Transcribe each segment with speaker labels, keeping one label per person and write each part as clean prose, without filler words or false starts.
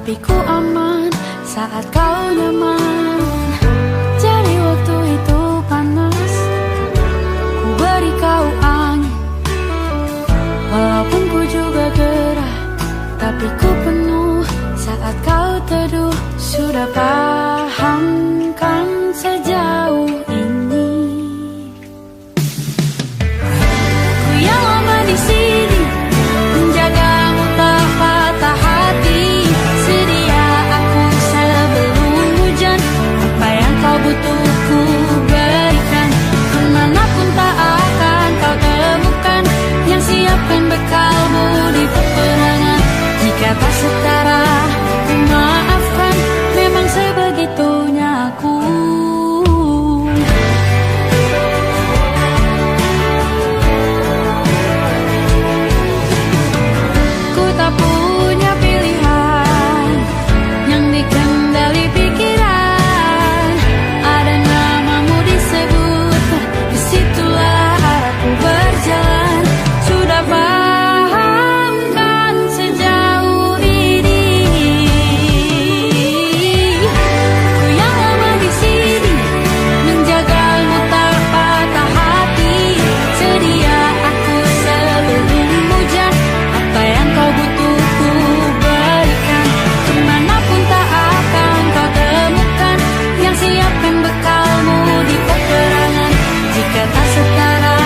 Speaker 1: tapi ku aman saat kau nyaman. Jadi waktu itu panas, ku beri kau angin. Walaupun ku juga gerah, tapi ku penuh saat kau teduh. Sudah paham kan sejauh ini? Ku yang lama di sini, menjagamu tak patah hati. Sedia aku sebelum hujan, apa yang kau butuh ku berikan. Kemanapun tak akan kau temukan yang siapkan bekalmu di peperangan. Jika tak setara, ku maafkan, memang sebegitunya aku. Ku tak punya pilihan yang dikendali pikiran. Ada namamu disebut, disitulah arahku berjalan. Sudah paham kan sejauh ini? Ku yang lama di sini, menjagamu tak patah hati. Sedia aku sebelum hujan, apa yang kau butuh ku berikan. Kemanapun tak akan kau temukan yang siapkan bekalmu di peperangan. Jika tak setara,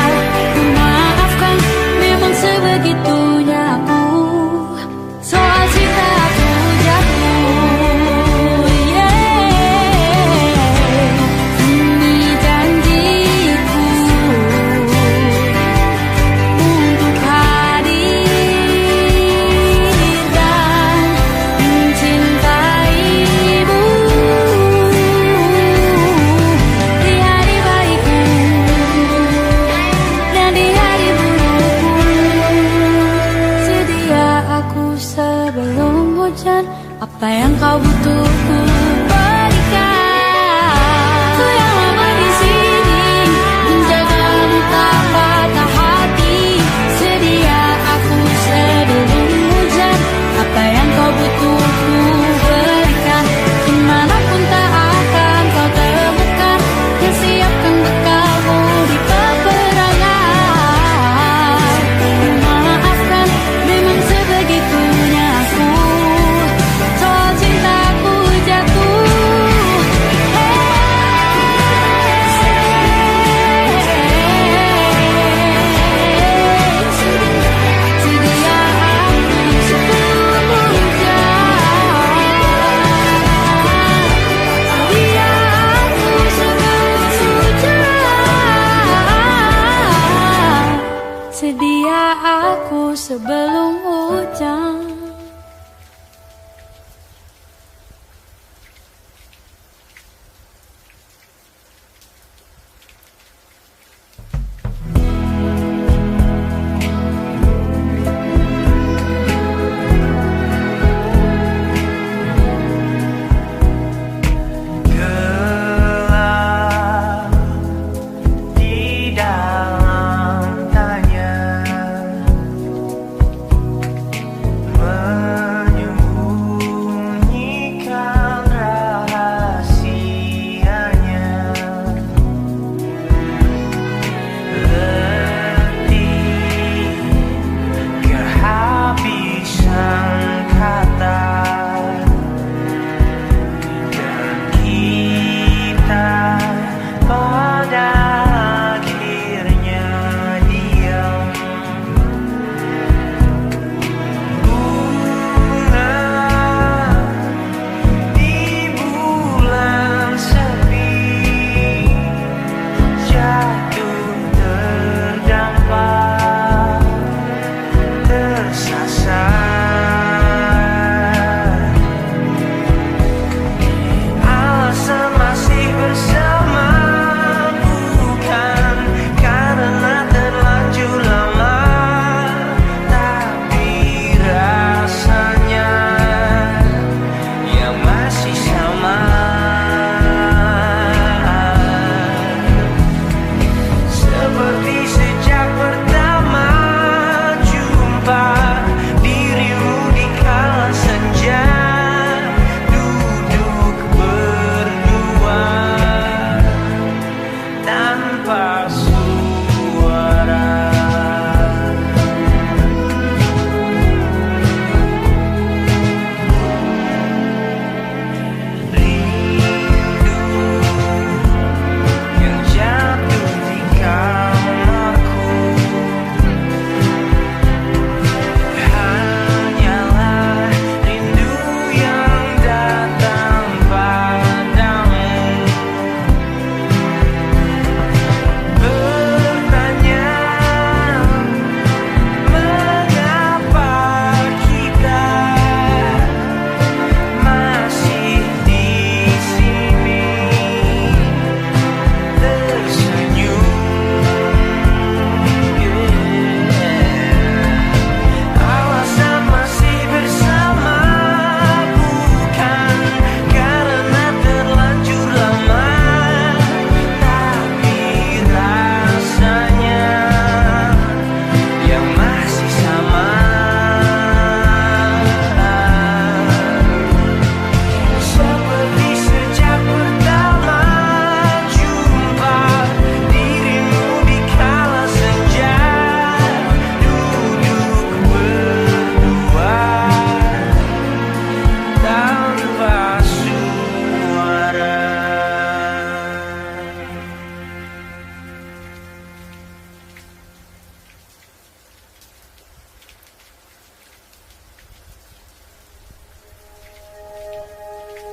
Speaker 1: ku maafkan, memang sebegitunya aku. Soal cinta aku jatuh, ini janjiku untuk hadir dan mencintaimu di hari baikku dan di hari burukku. Sedia aku sebelum hujan, apa yang kau butuh ku berikan. Ku yang lama di sini, menjagamu tak patah hati. Sedia aku sebelum hujan, apa yang kau butuh ku berikan. Kemanapun tak akan kau temukan yang siapkan bekalmu di peperangan. Maafkan, memang sebegitunya aku. Soal cintaku jatuh.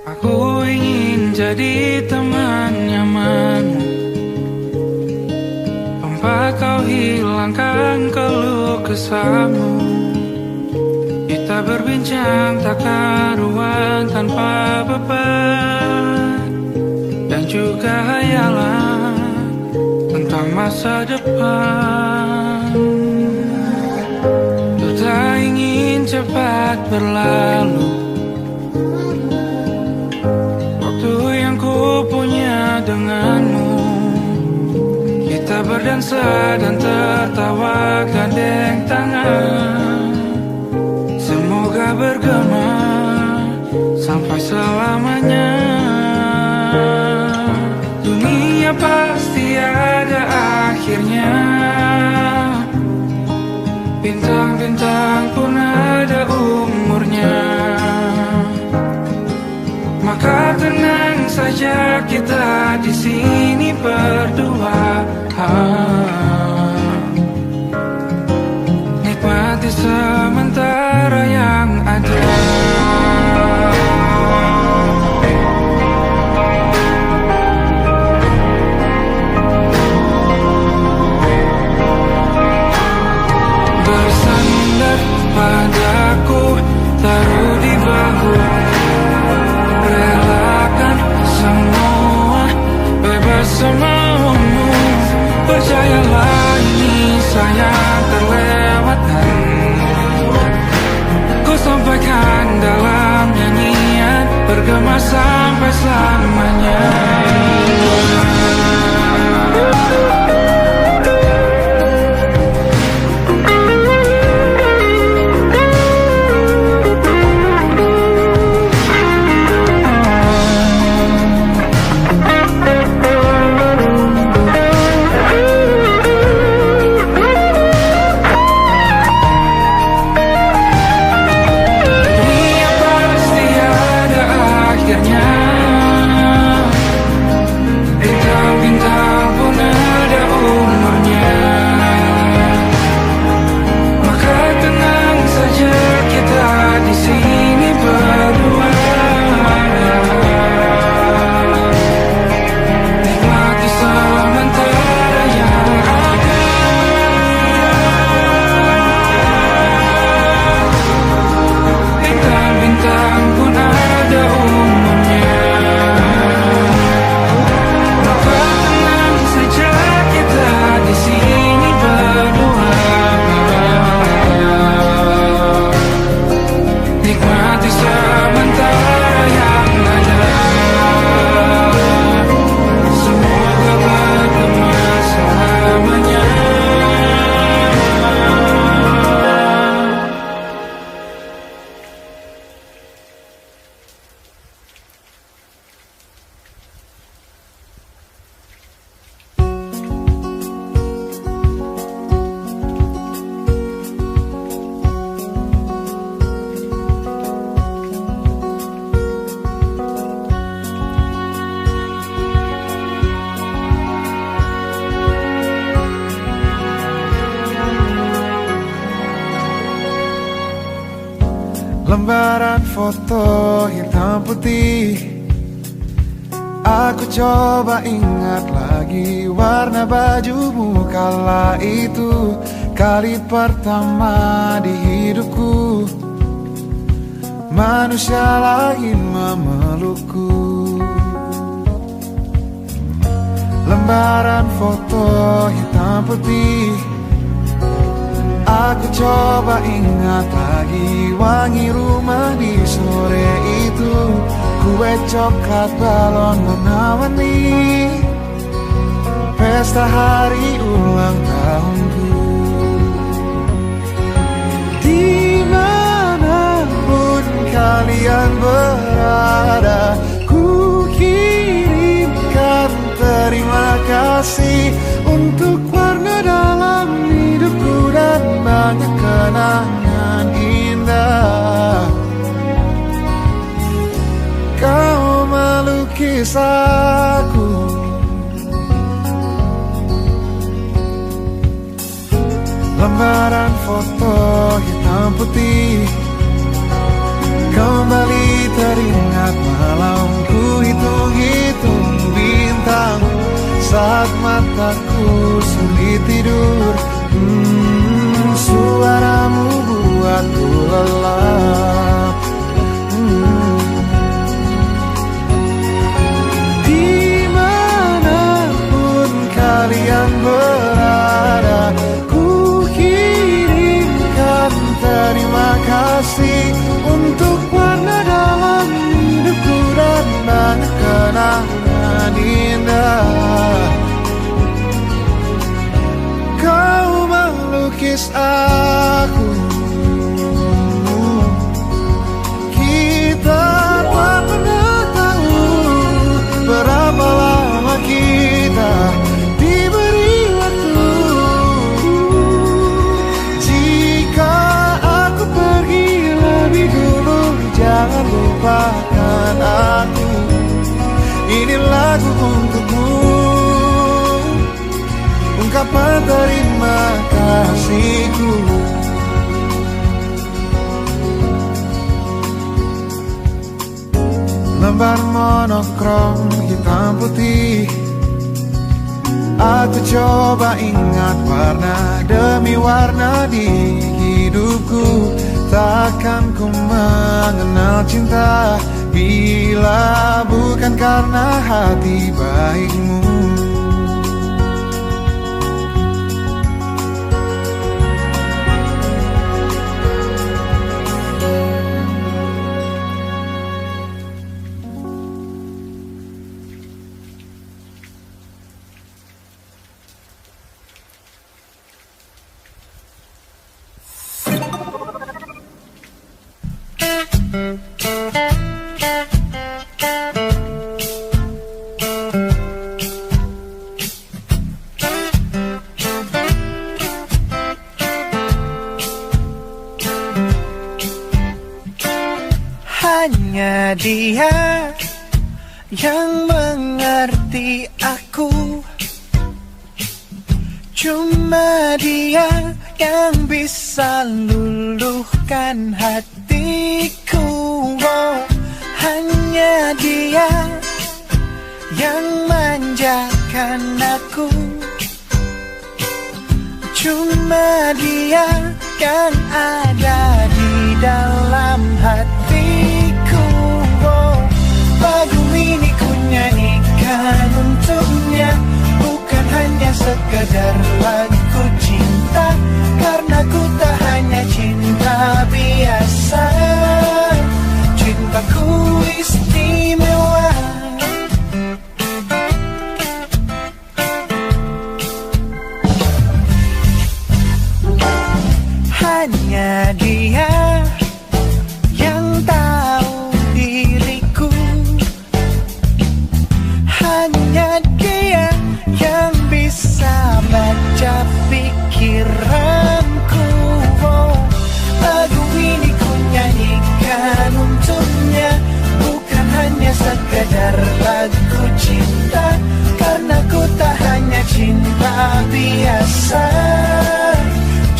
Speaker 2: Aku ingin jadi teman nyamanmu, tempat kau hilangkan keluh kesahmu. Kita berbincang tak karuan tanpa beban, dan juga hayalan tentang masa depan. Ku tak ingin cepat berlalu waktu yang ku punya denganmu. Kita berdansa dan tertawa gandeng tangan, semoga bergema sampai selamanya. Dunia pasti ada akhirnya, bintang-bintang pun ada umurnya. Maka tenang saja kita di sini berdua, nikmati sementara yang ada. Bersandar padaku, taruh di bahu, relakan semua, bebas semaumu. Percayalah ini sayang terlewatkan, ku sampaikan dalam nyanyian, bergema sampai selamanya.
Speaker 3: Lembaran foto hitam putih, aku coba ingat lagi warna bajumu kala itu. Kali pertama di hidupku, manusia lain memelukku. Lembaran foto hitam putih, aku coba ingat lagi wangi rumah di sore itu. Kue coklat, balon warna-warni, pesta hari ulang tahunku. Dimanapun kalian berada, ku kirimkan terima kasih untuk warna dalam hidupku dan banyak kenangan indah. Kau melukis aku, lembaran foto hitam putih, kembali teringat malam mataku sulit tidur. Suaramu buatku lelap. Dimanapun kalian berada, ku kirimkan terima kasih untuk warna dalam hidupku dan banyak kenangan indah. Kau melukis aku, kita tak pernah tahu berapa lama kita diberi waktu. Jika aku pergi lebih dulu, jangan lupakan aku. Ini lagu untukmu, ungkapan terima kasihku. Lembar monokrom hitam putih, aku coba ingat warna demi warna di hidupku. Takkan ku mengenal cinta bila bukan karena hati baikmu.
Speaker 4: Hanya dia yang mengerti aku, cuma dia yang bisa luluhkan hatiku. Oh, hanya dia yang manjakan aku, cuma dia yang ada di dalam hatiku. Oh, lagu ini ku nyanyikan untuknya, bukan hanya sekedar lagu cinta, karena ku tak hanya cinta biasa. Cintaku istimewa. Hanya dia yang tahu diriku, hanya dia yang bisa baca pikiranku. Oh, lagu ini ku nyanyikan untuknya, bukan hanya sekedar lagu cinta, karena ku tak hanya cinta biasa.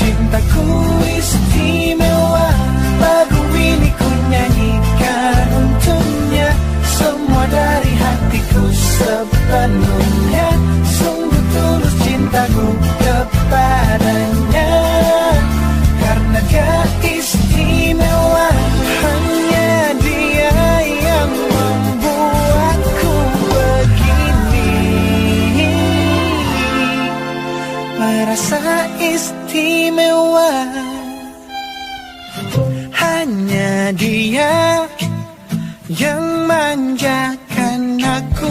Speaker 4: Cintaku istimewa. Lagu ini ku nyanyikan untuknya, semua dari hatiku sepenuhnya. Sungguh tulus cintaku kepadanya, karena dia istimewa. Hanya dia yang membuatku begini, merasa istimewa. Hanya dia yang manjakan aku.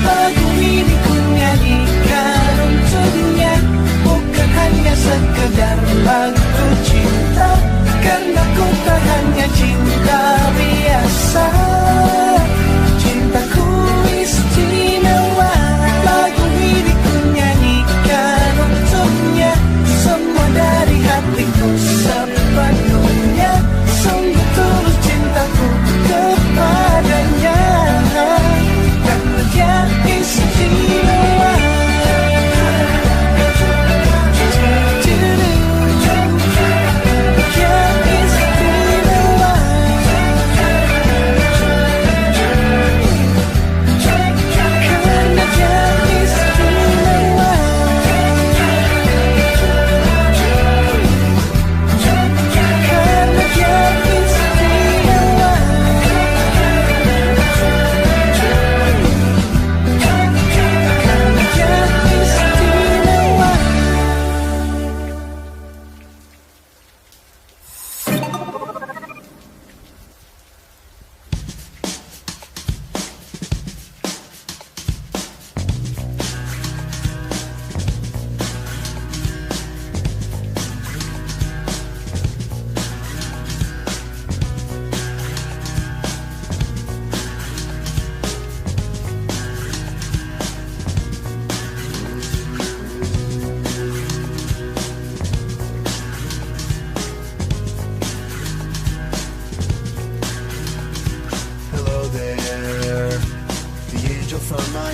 Speaker 4: Lagu ini ku nyanyikan untuknya, bukan hanya sekedar lagu cinta, karena ku tak hanya cinta biasa. Cintaku istimewa. Lagu ini ku nyanyikan untuknya, semua dari hatiku sepenuhnya. Sungguh tulus cintaku kepadanya.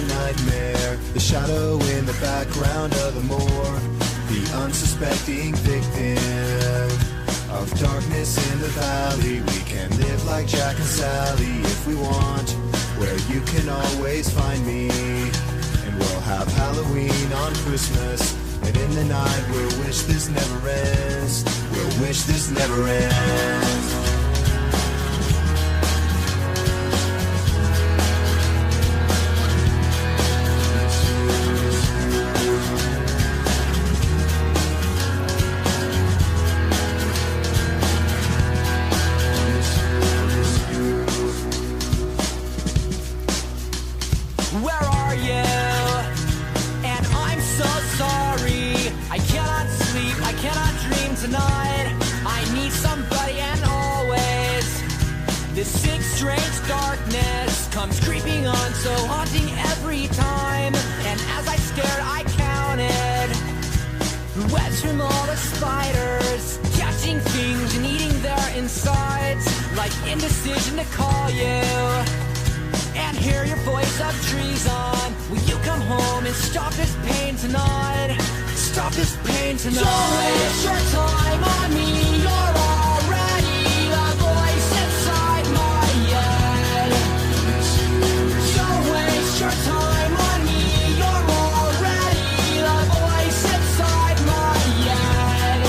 Speaker 3: nightmare, the shadow in the background of the moor, the unsuspecting victim of darkness in the valley. We can live like Jack and Sally if we want, where you can always find me. And we'll have Halloween on Christmas, and in the night we'll wish this never ends. We'll wish this never ends.
Speaker 4: Where are you? And I'm so sorry. I cannot sleep, I cannot dream tonight. I need somebody, and always this sick, strange darkness comes creeping on, so haunting every time. And as I stared, I counted the webs from all the spiders, catching things and eating their insides, like indecision to call you and hear your voice of treason. Will you come home and stop this pain tonight? Stop this pain tonight. Don't waste your time on me. You're already the voice inside my head. Don't waste your time on me. You're already the voice inside my head.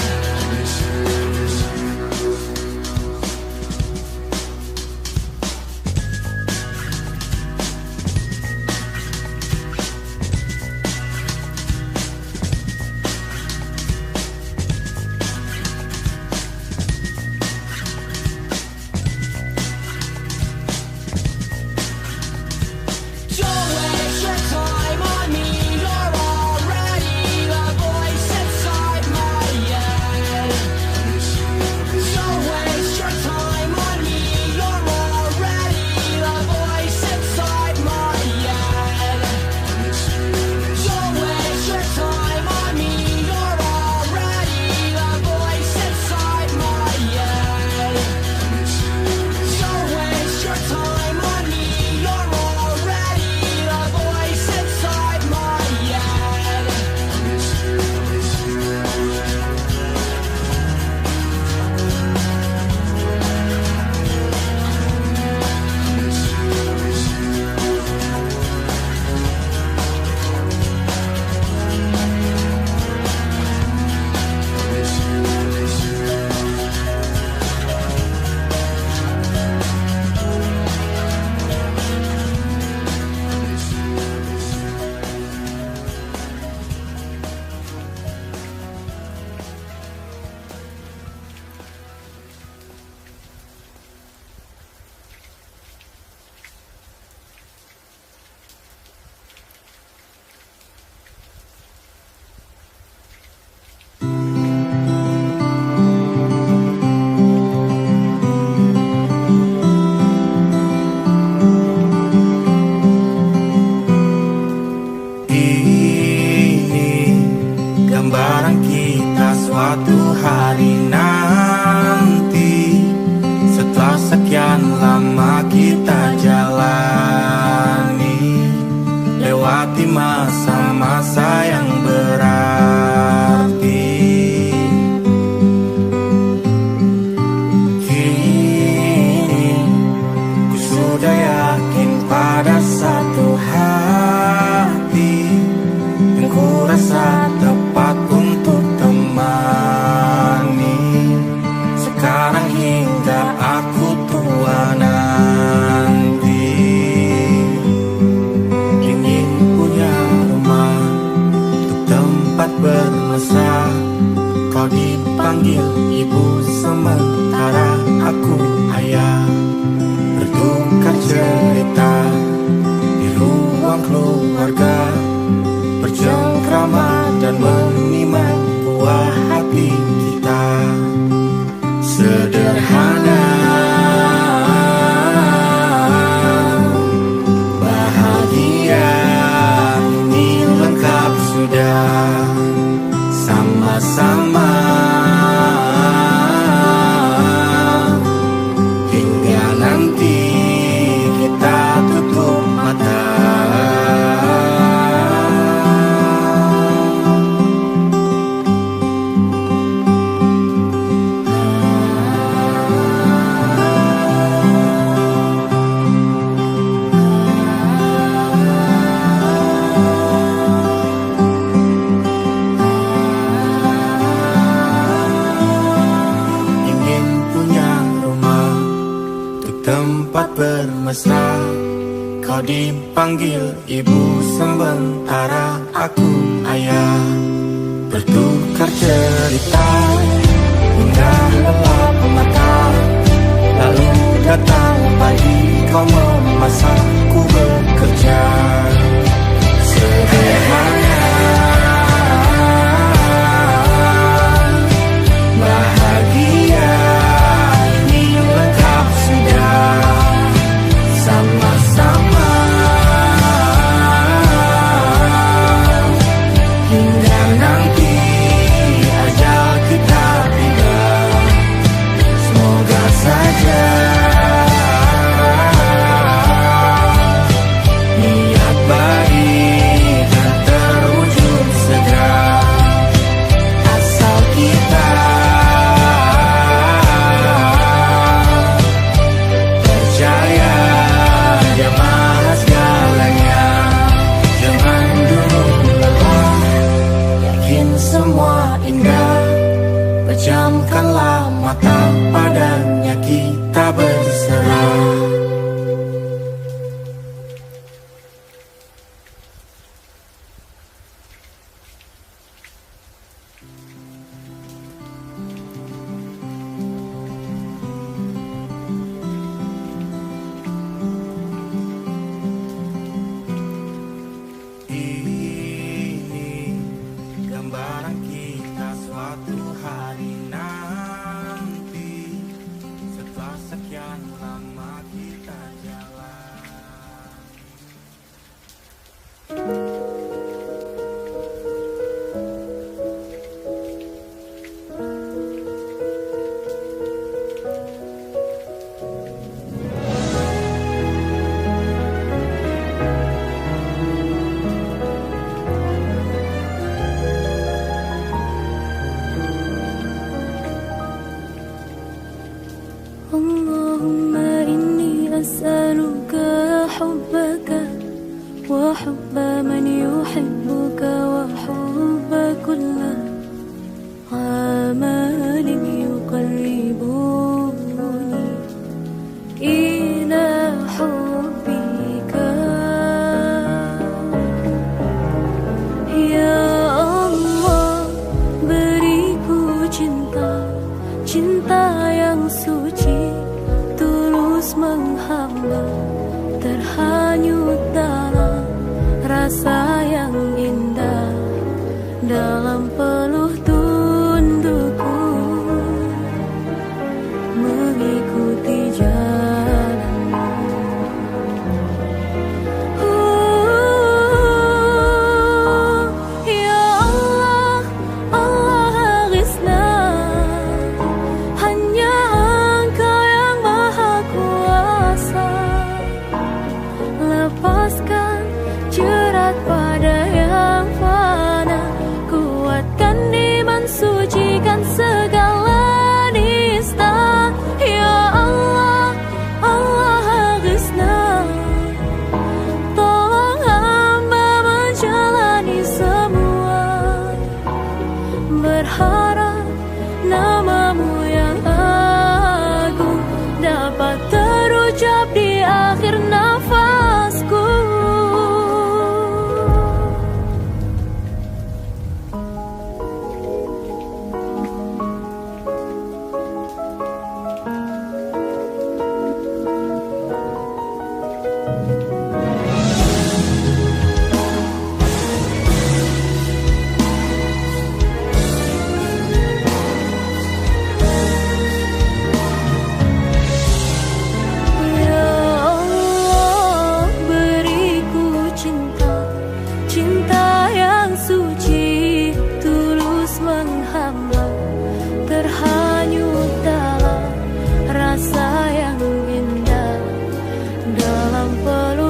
Speaker 5: tempat bermesra. Kau dipanggil ibu sementara aku ayah. Bertukar cerita hingga lelap mata. Lalu datang pagi kau memasak, ku bekerja sederhana. Bahagia ini lengkap sudah sama-sama. Hingga nanti ajal kita tiba, semoga saja niat baik dan terwujud segera. Asal kita percaya Dia maha segalanya. Jangan dulu lelah, yakin semua indah. Pejamkanlah mata, padanya kita berserah. Ini gambaran kita suatu hari nanti, setelah sekian lama kita jalan.
Speaker 1: Allahumma inni as'aluka hubbaka wa hubba man yuhibbuka wa hubba kulla amalin yuqarribuni ila hubbika. Ya Allah, beriku cinta, cinta yang suci, tulus menghamba, terhanyut dalam rasa yang indah, dalam peluh tundukku mengikuti jalanmu. Ya Allah, Allah aghithna, hanya Engkau yang maha kuasa. Lepaskan jerat pada yang fana, kuatkan iman, sucikan segala nista. Ya Allah, Allah aghithna, tolong hamba menjalani semua, berharap namamu yang agung dapat terucap di akhir nafasku. Ya Allah, beriku cinta, cinta yang suci, tulus menghamba, terhanyut dalam rasa yang indah, dalam peluk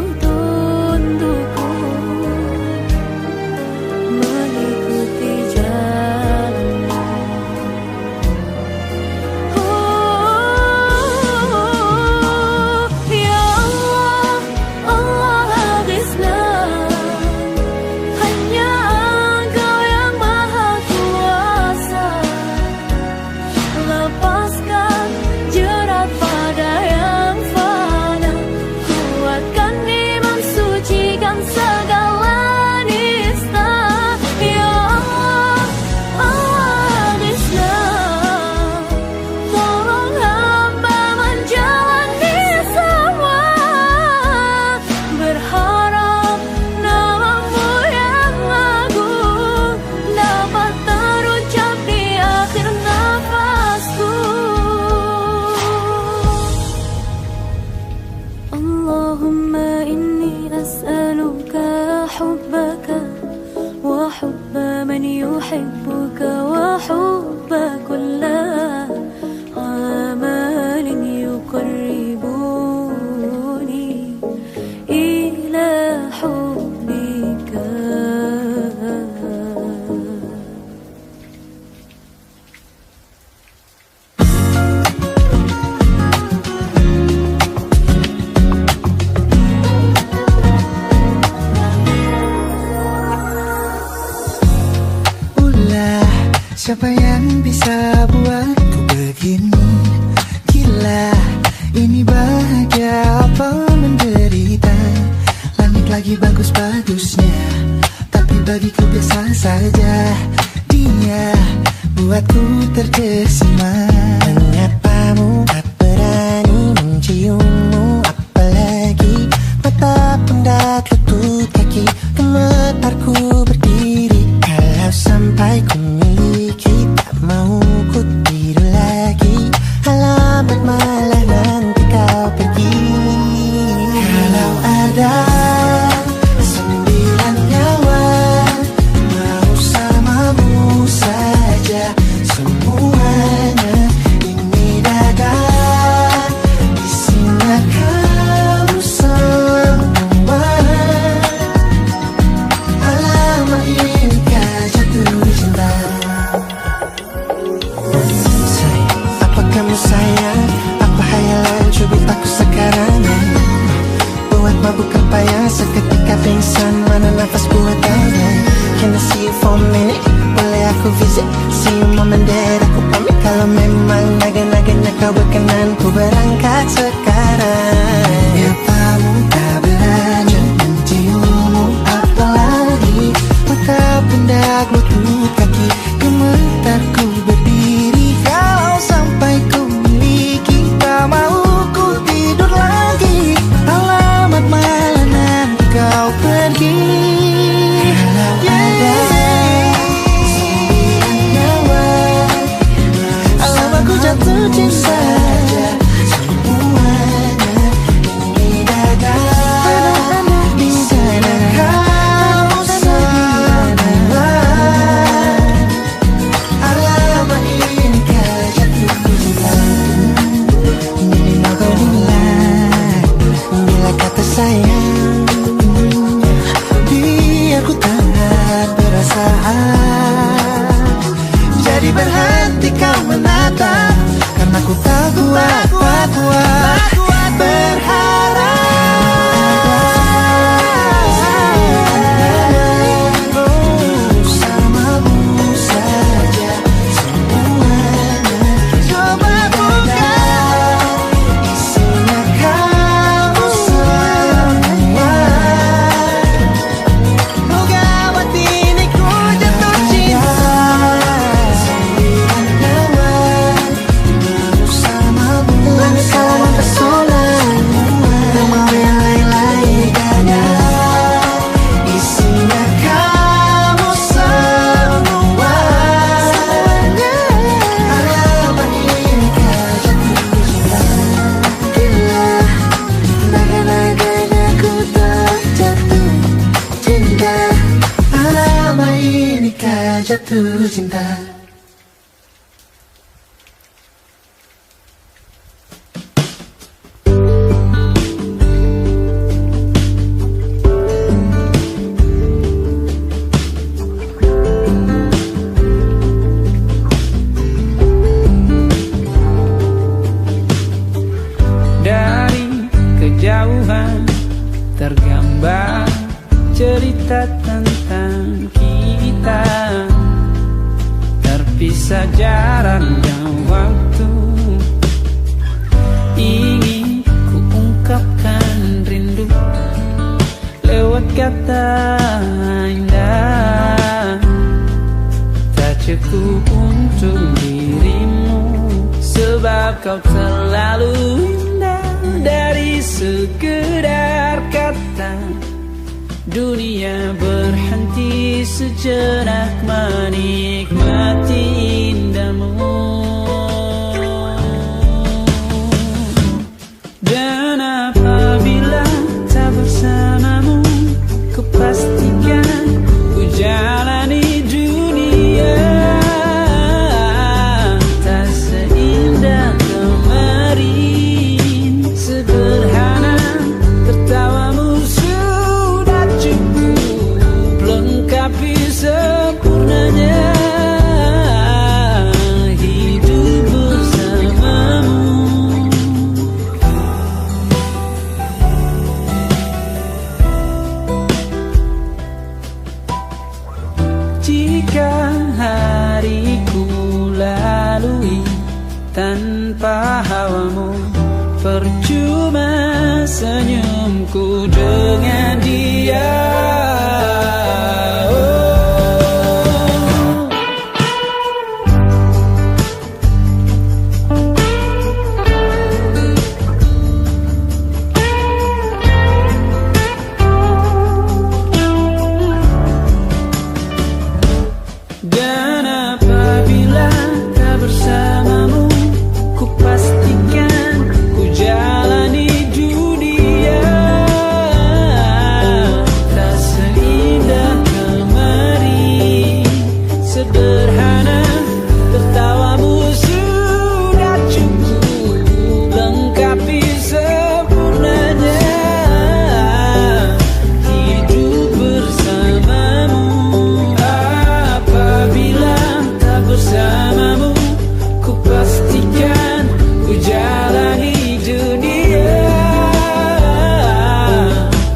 Speaker 1: أحبك وحب كل عمل يقربني إلى حبك.
Speaker 6: Siapa yang bisa buatku begini? Gila, ini bahagia apa menderita? Langit lagi bagus-bagusnya, tapi bagiku biasa saja. Dia buatku terkesima. Menyapamu, tak berani menciummu, apalagi mata pundak lutut kaki. Gemetarku berdiri kalau sampai ku miliki, tak mau ku tidur lagi. Alamat malah nanti kau pergi. Kalau ada 9 nyawa, mau samamu saja semuanya. Ini dada, isinya kamu semua. Alamat ini kah jatuh cinta. Apa kamu sayang? Apa hayalan cubit-aku sekarang? Buat mabuk apa ya? Seketika pingsan, mana nafas buatannya? Can I see you for a minute? Boleh aku visit? See you mom and dad, aku pamit. Kalau memang naga-naganya kau berkenan, ku berangkat sekarang. Nyapamu tak berani menciummu, apalagi mata pundak lutut kaki. Gemetarku berdiri kalau sampai ku miliki, tak mau ku tidur lagi. Alamat malah nanti kau pergi. Kalau ada 9 nyawa, alamatku jatuh cinta. Semuanya ini dada, di sana kau semua. Alamat ini kah jatuh cinta. Ini kau bila kata sayang, biar ku tak perasaan. Jadi berhenti kau menatap, karena ku tak kuat berharap. Samamu saja semuanya. Coba buka, isinya kamu semua. Moga buat ini ku jatuh cinta. 9 nyawa, bersamamu. Langit kau mempesona, tak mau yang lain-lain. Dada, isinya kamu semua. Alamat ini kah jatuh cinta. Gila, naga-naganya ku tak jatuh cinta. Alamat ini kah jatuh cinta.
Speaker 2: Dari kejauhan tergambar cerita tentang kita, terpisah jarak dan waktu. Ingin ku ungkapkan rindu lewat kata indah, tak cukup untuk dirimu, sebab kau terlalu indah. Dari sekedar kata, dunia berhenti sejenak menikmati indahmu. Dan apabila tak bersamamu, ku pastikan ku jalani dunia
Speaker 7: senyumku dengan dia. Dan apabila tak bersamamu, ku pastikan ku jalani dunia tak seindah kemarin. Sederhana, tertawamu sudah cukup lengkapi sempurnanya hidup bersamamu. Apabila tak bersamamu, ku pastikan ku jalani dunia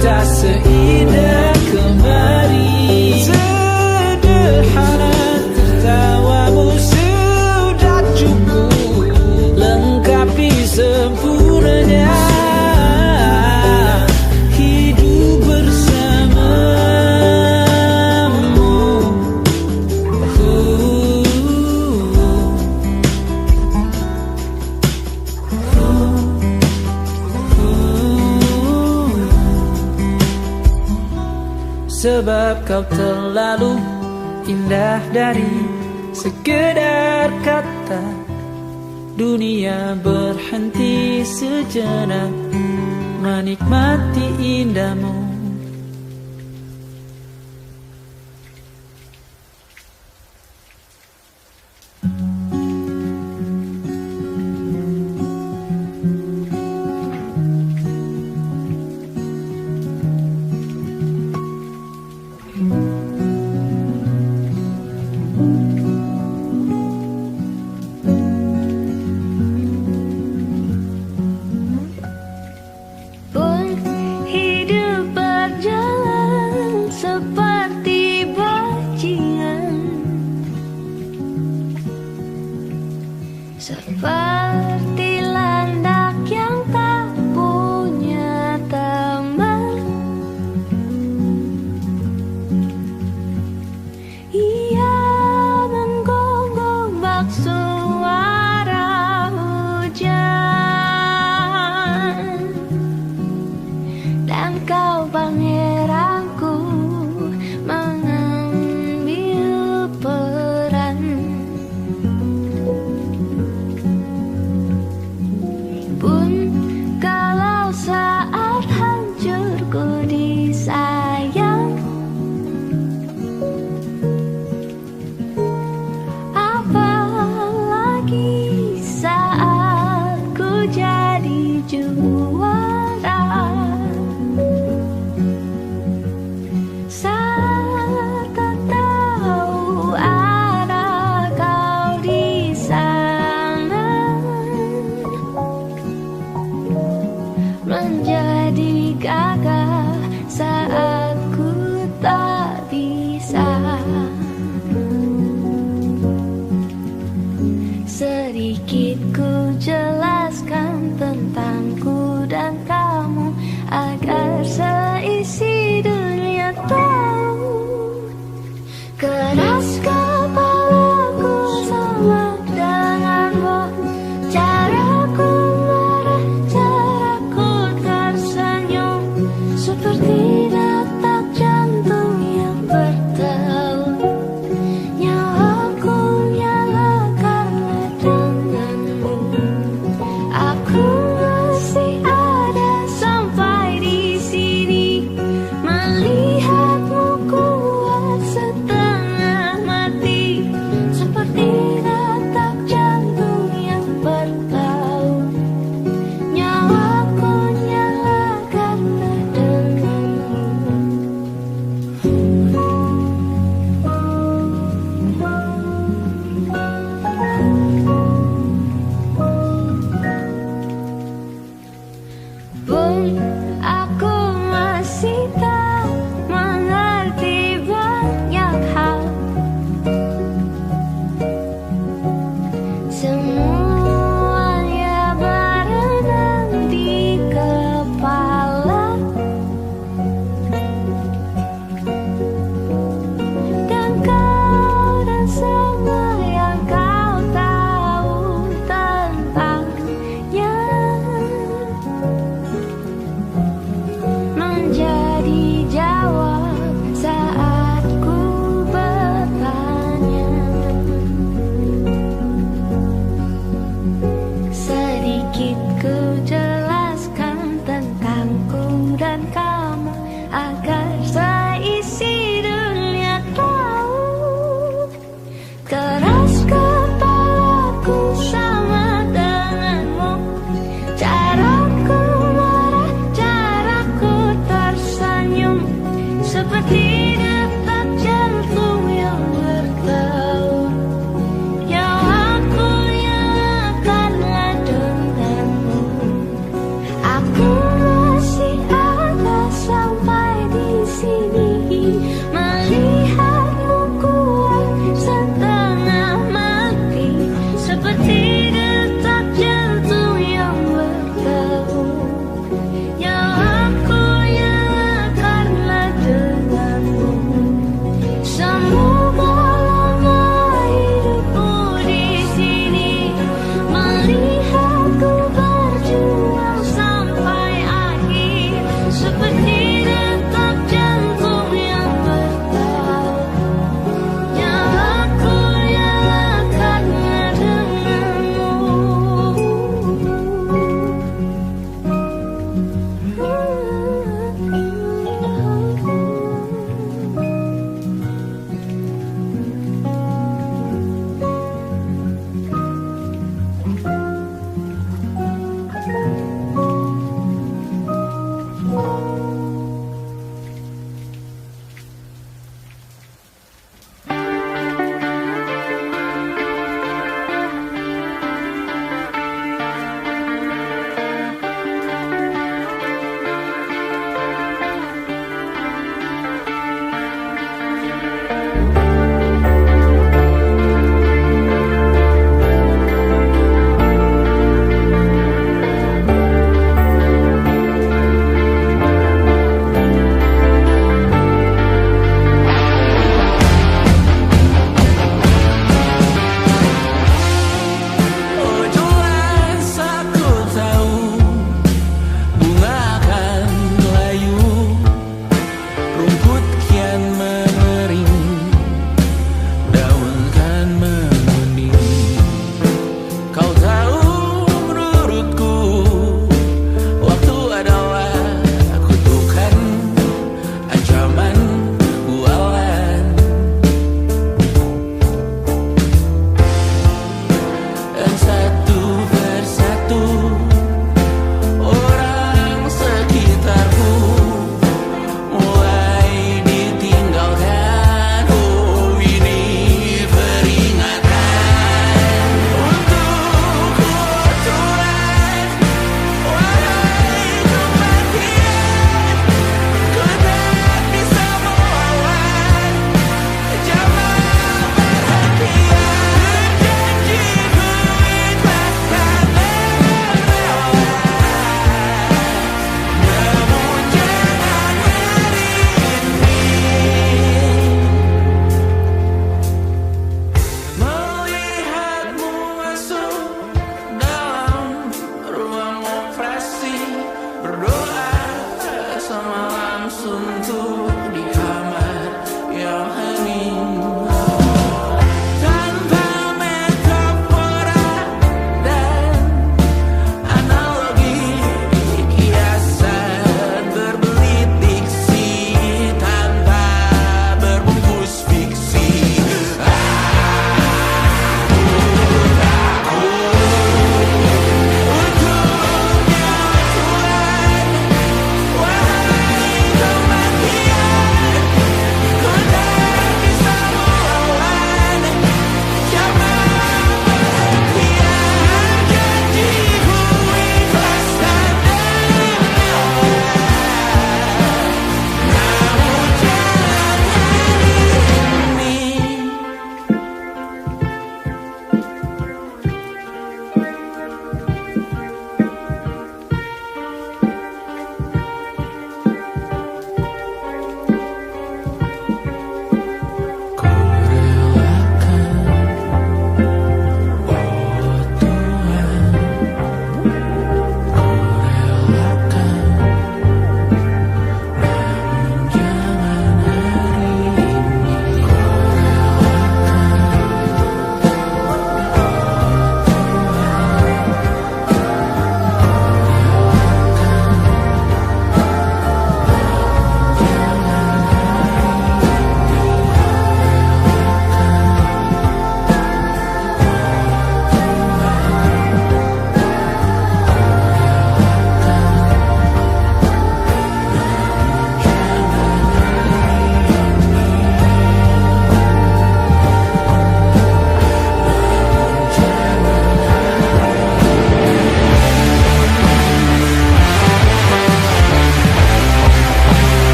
Speaker 7: tak seindah kemarin. Sederhana, tertawamu sudah cukup lengkapi sempurnanya hidup bersamamu. Sebab kau terlalu indah dari sekedar kata. Dunia berhenti sejenak menikmati indahmu.
Speaker 1: Pun hidup berjalan seperti bajingan, seperti landak yang tak punya teman. Ia menggonggong bak suara hujan, dan kau pangeranku mengambil peran. Pun kalau saat hancurku disayang, apalagi saat ku jadi juara. Saat tak tahu ada kau di sana, menjadi gagah saat ku tak bisa. Sedikit ku jelaskan tentangku dan kamu agar seisi dunia tahu. Keras kepalaku sama denganmu, caraku marah, caraku tersenyum, seperti detak jantung yang bertaut. Nyawaku nyala karena denganmu. Aku masih ada sampai di sini, melihatmu kuat setengah mati, seperti detak jantung yang bertaut. Nyawaku nyala karena denganmu. Pun aku masih tak mengerti banyak hal. Semuanya berenang di kepala.
Speaker 5: suntuk di kamar yang hening. Tanpa metafora dan analogi, kiasan berbelit diksi tanpa berbungkus fiksi.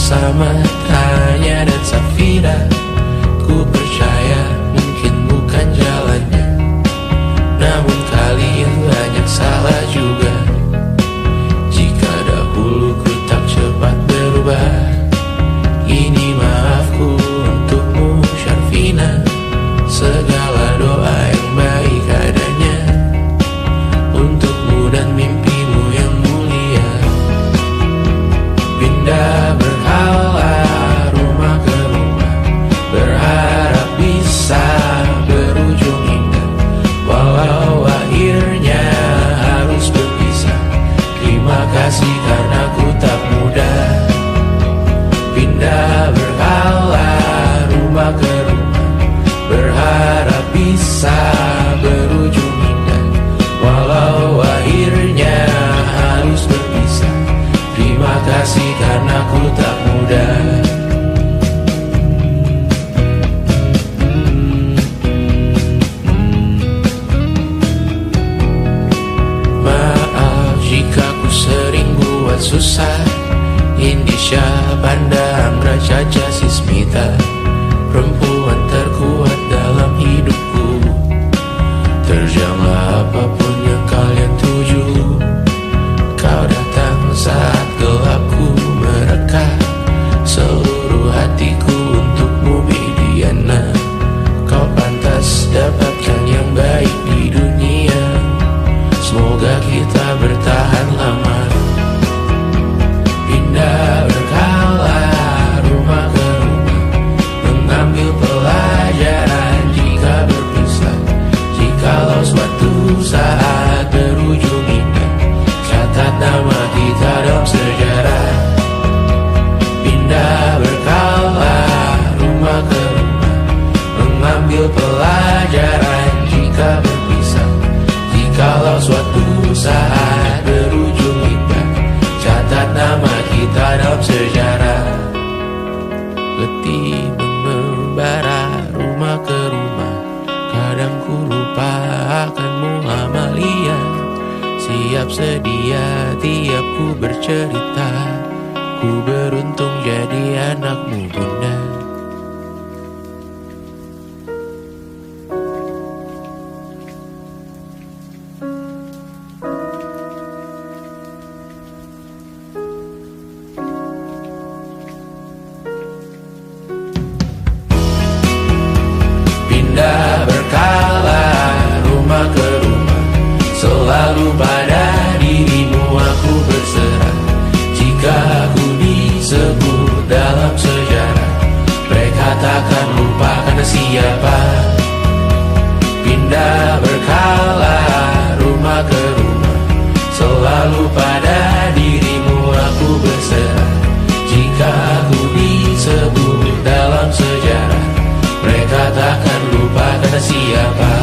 Speaker 5: bersama Tanya dan Safira. Ku percaya mungkin bukan jalannya, namun kalian banyak salah juga. Jika dahulu ku tak cepat berubah, ini maafku untukmu Syarfina. Segala doa yang baik adanya untukmu dan mimpimu yang mulia. Pindah berhala rumah ke rumah, berharap bisa berujung indah. Walau akhirnya harus berpisah, terima kasih karena ku tak mudah. Pindah berhala rumah ke rumah, berharap bisa berujung indah. Walau akhirnya harus berpisah, terima kasih karena ku tak mudah. Maaf jika ku sering buat susah. Indisha, Banda, Amra, Caca, Sismita, perempuan terkuat siap sedia tiap ku bercerita. Ku beruntung jadi anakmu bunda. Pindah berkala rumah ke rumah, selalu pada dirimu aku berserah. Jika aku disebut dalam sejarah, mereka takkan lupa karena siapa. Pindah berkala rumah ke rumah, selalu pada dirimu aku berserah. Jika aku disebut dalam sejarah, mereka takkan lupa karena siapa.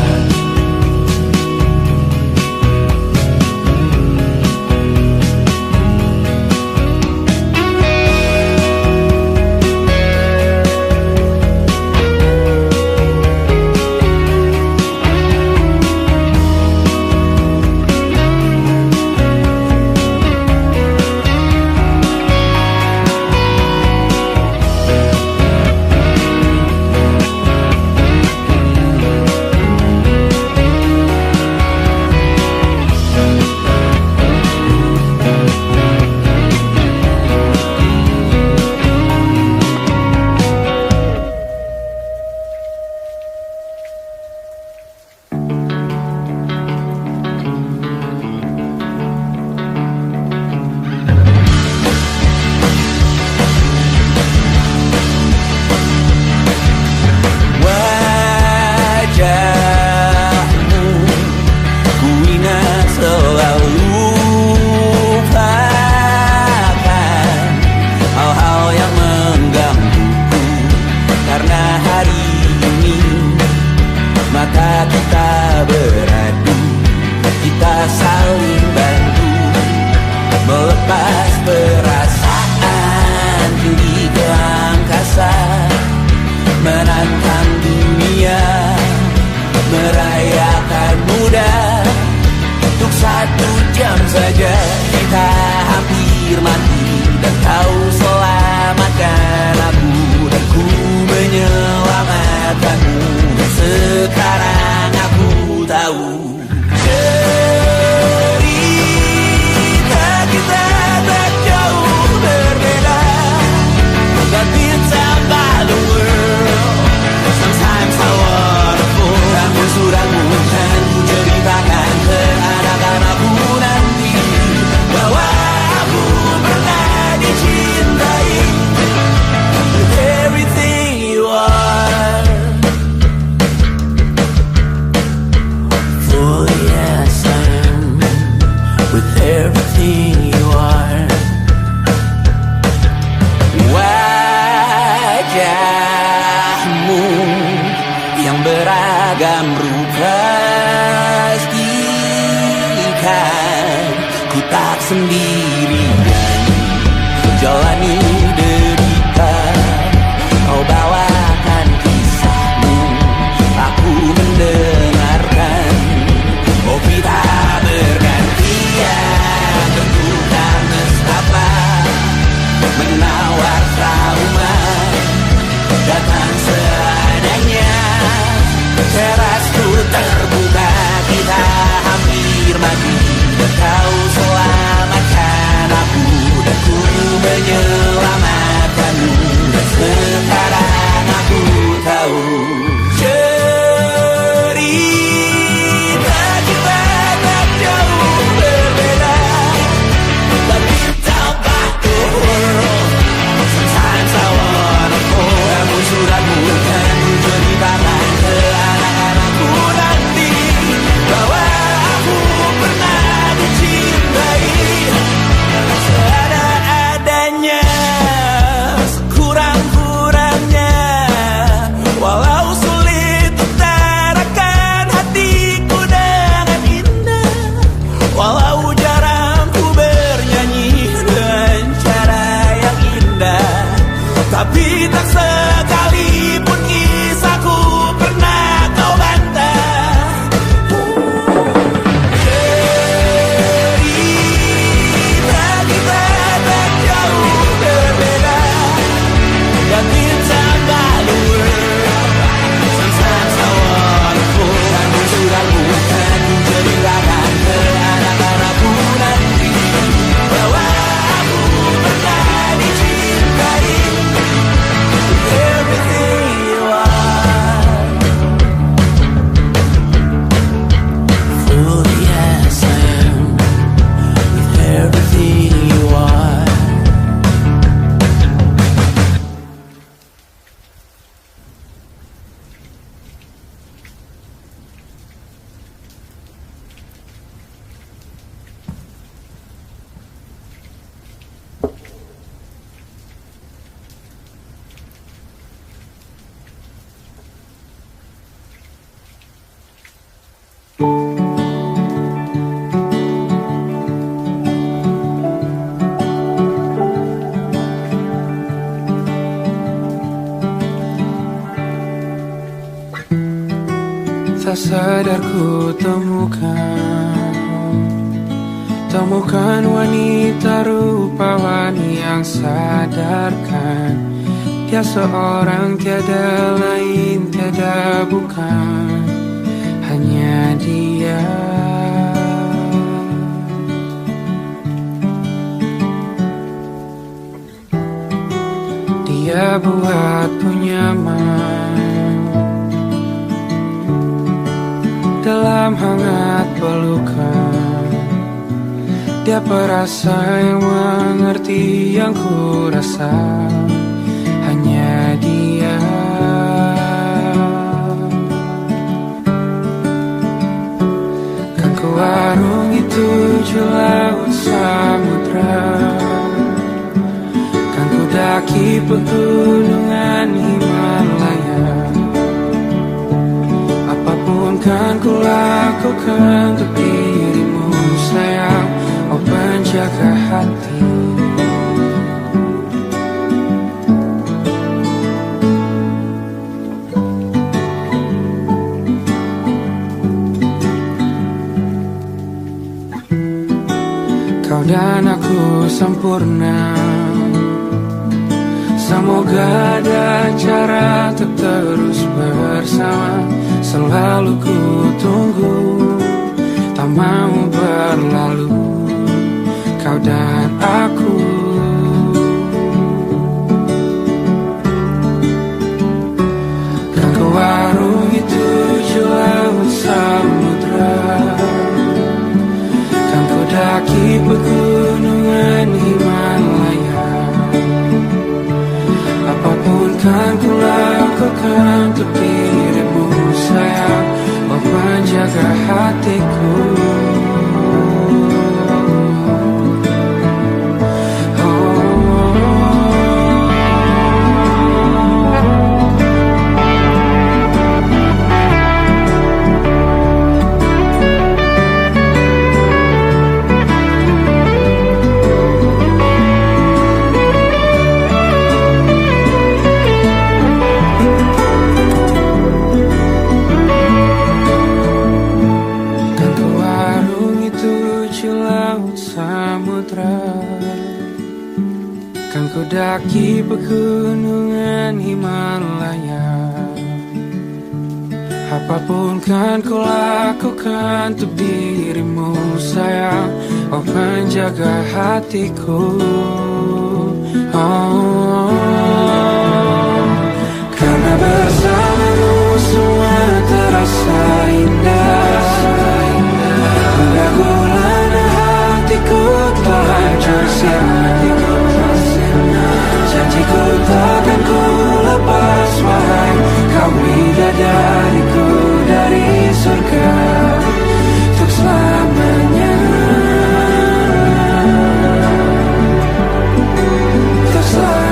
Speaker 6: Kurang-kurang
Speaker 2: tak sadar ku temukan wanita rupawan yang sadarkan dia seorang, tiada lain, tiada bukan, hanya dia. Dia buatku nyaman dalam hangat pelukan. Dia perasa yang mengerti yang ku rasa, hanya dia. Kan ku warungi tujuh laut samudra, kan ku daki pegunungan Himalaya. Apapun kan ku lakukan untuk dirimu sayang, oh penjaga hati. Kau dan aku sempurna, semoga ada cara untuk terus bersama. Selalu ku tunggu, tak mau berlalu, kau dan aku. Kan ku warungi tujuh laut samudra, kan ku daki pegunungan Himalaya. Apapun kan ku lakukan untuk dirimu sayang, oh penjaga hatiku. Kan ku daki pegunungan Himalaya. Apapun kan ku lakukan untuk dirimu sayang, oh penjaga hatiku. Oh, karena bersamamu semua terasa indah. Hingga gulana hatiku telah tersirat. Janjiku takkan ku lepas wahai kau bidadariku dari surga untuk selamanya, untuk selamanya.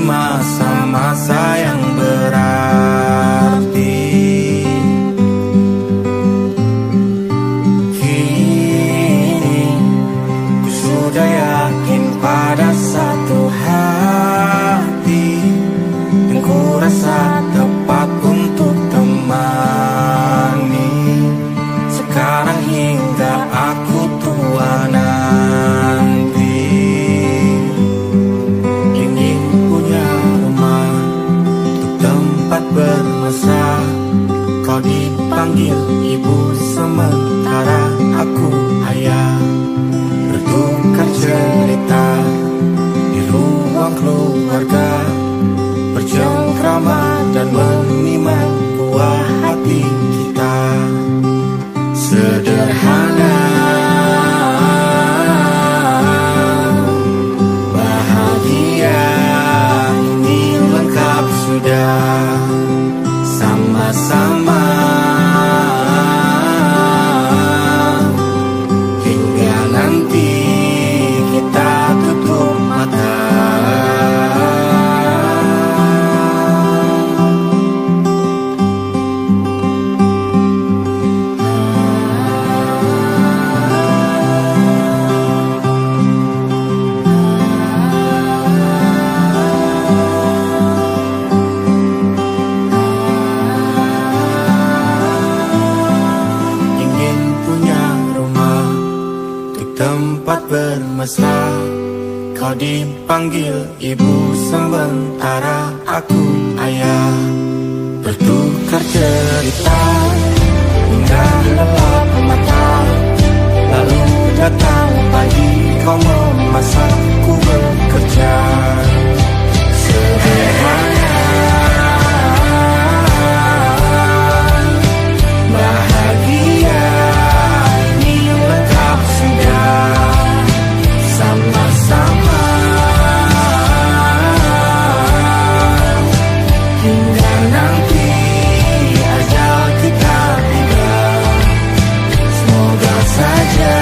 Speaker 6: masa-masa yang berarti. Kini ku sudah yakin pada satu hati yang ku rasa tepat untuk temani. Sekarang hingga aku tua nanti, ingin punya rumah untuk tempat bermesra. Kau dipanggil ibu sementara aku ayah, bertukar cerita di ruang keluarga, bercengkrama dan menimang buah hati kita. Sederhana, bahagia, ini lengkap sudah. Sama-sama hingga nanti kita tutup mata. Tempat bermesra, kau dipanggil ibu sementara aku ayah, bertukar cerita hingga lelap mata. Lalu datang pagi, kau memasakku bekerja. Sederhana, bahagia, ini lengkap sudah. Sama-sama hingga nanti ajal kita tiba. Semoga saja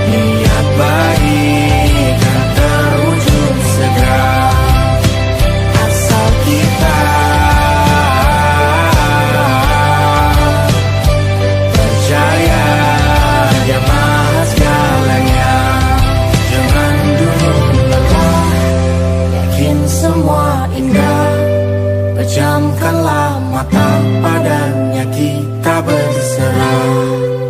Speaker 6: niat baik dan terwujud segera, asal kita percaya Dia Maha segalanya. Jangan dulu lelah, yakin semua indah. Pejamkanlah mata, padanya kita berserah.